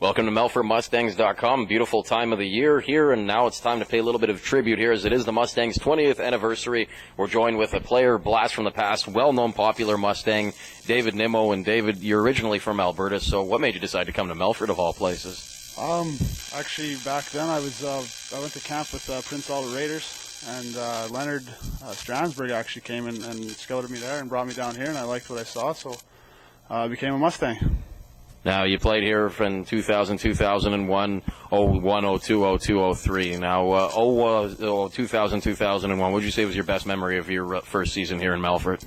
Welcome to MelfortMustangs.com. Beautiful time of the year here, and now it's time to pay a little bit of tribute here as it is the Mustangs' 20th anniversary. We're joined with a player, blast from the past, well-known popular Mustang, David Nimmo. And David, you're originally from Alberta, so what made you decide to come to Melfort of all places? Actually, back then I went to camp with Prince Albert Raiders, and Leonard Stransberg actually came and scouted me there and brought me down here, and I liked what I saw, so I became a Mustang. Now, you played here from 2000, 2001, 01, 02, 02, 03. Now, 2000, 2001, what would you say was your best memory of your first season here in Melfort?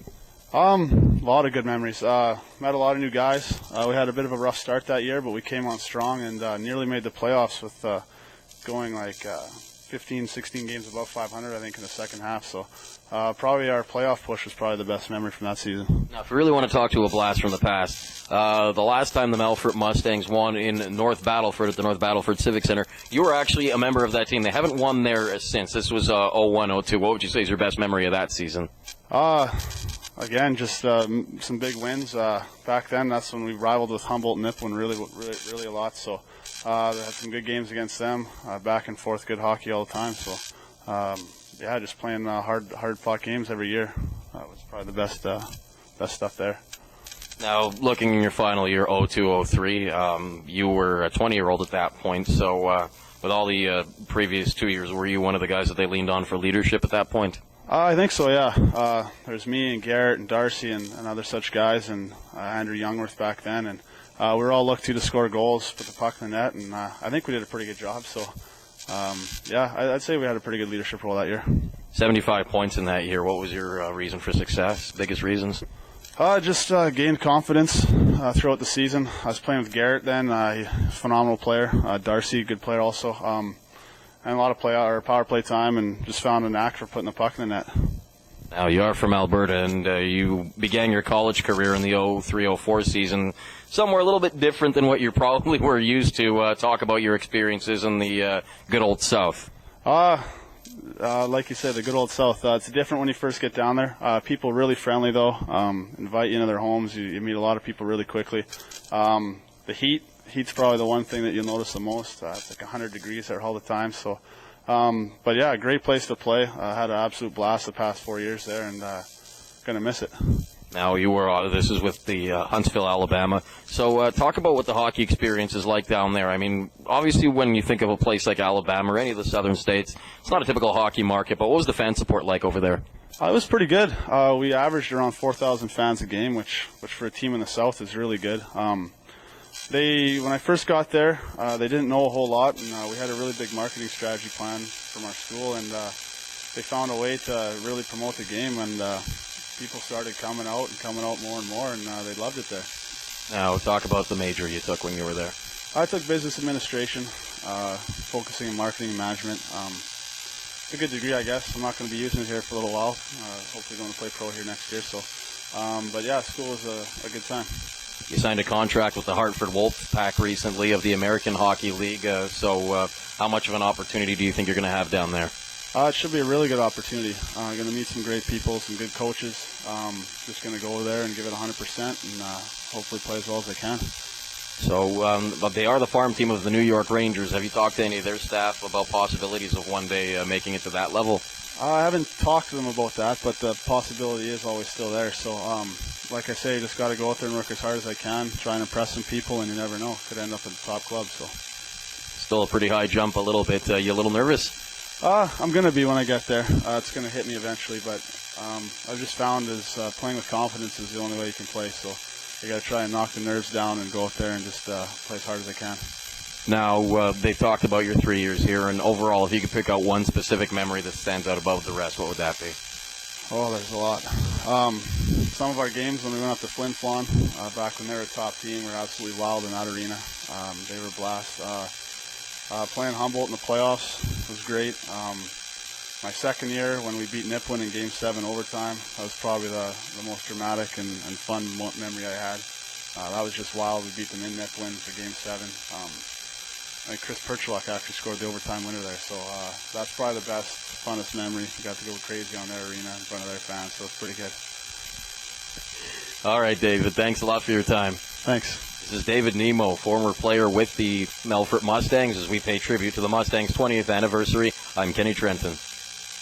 A lot of good memories. Met a lot of new guys. We had a bit of a rough start that year, but we came on strong and nearly made the playoffs with going like 15, 16 games above 500, I think, in the second half. So probably our playoff push was probably the best memory from that season. Now, if you really want to talk to a blast from the past, the last time the Melfort Mustangs won in North Battleford at the North Battleford Civic Center, you were actually a member of that team. They haven't won there since. This was 01, 02. What would you say is your best memory of that season? Again, just some big wins. Back then, that's when we rivaled with Humboldt and Nipawin really a lot. So they had some good games against them, back and forth, good hockey all the time. So yeah, just playing hard-fought games every year was probably the best stuff there. Now, looking in your final year, 02, 03, you were a 20-year-old at that point. So with all the previous 2 years, were you one of the guys that they leaned on for leadership at that point? I think so, yeah. There's me and Garrett and Darcy and other such guys, and Andrew Youngworth back then, and we were all looked to score goals, put the puck in the net, and I think we did a pretty good job. So, yeah, I'd say we had a pretty good leadership role that year. 75 points in that year. What was your reason for success, biggest reasons? Just gained confidence throughout the season. I was playing with Garrett then, phenomenal player. Darcy, good player also. And a lot of power play time, and just found a knack for putting the puck in the net. Now, you are from Alberta, and you began your college career in the 03-04 season somewhere a little bit different than what you probably were used to. Talk about your experiences in the good old South. Like you said, the good old South. It's different when you first get down there. People really friendly, though. Invite you into their homes. You meet a lot of people really quickly. The heat's probably the one thing that you'll notice the most. It's like 100 degrees there all the time. So, but yeah, a great place to play. Had an absolute blast the past 4 years there, and gonna miss it. Now, you were this is with the Huntsville, Alabama. So talk about what the hockey experience is like down there. I mean, obviously when you think of a place like Alabama or any of the southern states, it's not a typical hockey market, but what was the fan support like over there? It was pretty good. We averaged around 4,000 fans a game, which for a team in the South is really good. When I first got there, they didn't know a whole lot, and we had a really big marketing strategy plan from our school, and they found a way to really promote the game, and people started coming out more and more, and they loved it there. Now, talk about the major you took when you were there. I took business administration, focusing on marketing and management. A good degree, I guess. I'm not going to be using it here for a little while. Hopefully going to play pro here next year. So, but yeah, school was a good time. You signed a contract with the Hartford Wolfpack recently of the American Hockey League. So how much of an opportunity do you think you're going to have down there? It should be a really good opportunity. I'm going to meet some great people, some good coaches. Just going to go over there and give it 100% and hopefully play as well as I can. So but they are the farm team of the New York Rangers. Have you talked to any of their staff about possibilities of one day making it to that level? I haven't talked to them about that, but the possibility is always still there. So, like I say, just got to go out there and work as hard as I can, try and impress some people, and you never know. Could end up at the top club. So, still a pretty high jump a little bit. You a little nervous? I'm going to be when I get there. It's going to hit me eventually, but I've just found is playing with confidence is the only way you can play. So you got to try and knock the nerves down and go out there and just play as hard as I can. Now, they talked about your 3 years here, and overall, if you could pick out one specific memory that stands out above the rest, what would that be? Oh, there's a lot. Some of our games when we went up to Flin Flon, back when they were a top team, were absolutely wild in that arena. They were a blast. Playing Humboldt in the playoffs was great. My second year when we beat Nipawin in Game 7 overtime, that was probably the most dramatic and fun memory I had. That was just wild. We beat them in Nipawin for Game 7. I think Chris Percheluk actually scored the overtime winner there, so that's probably the best, funnest memory. We got to go crazy on their arena in front of their fans, so it's pretty good. All right, David, thanks a lot for your time. Thanks. This is David Nimmo, former player with the Melfort Mustangs, as we pay tribute to the Mustangs' 20th anniversary. I'm Kenny Trenton.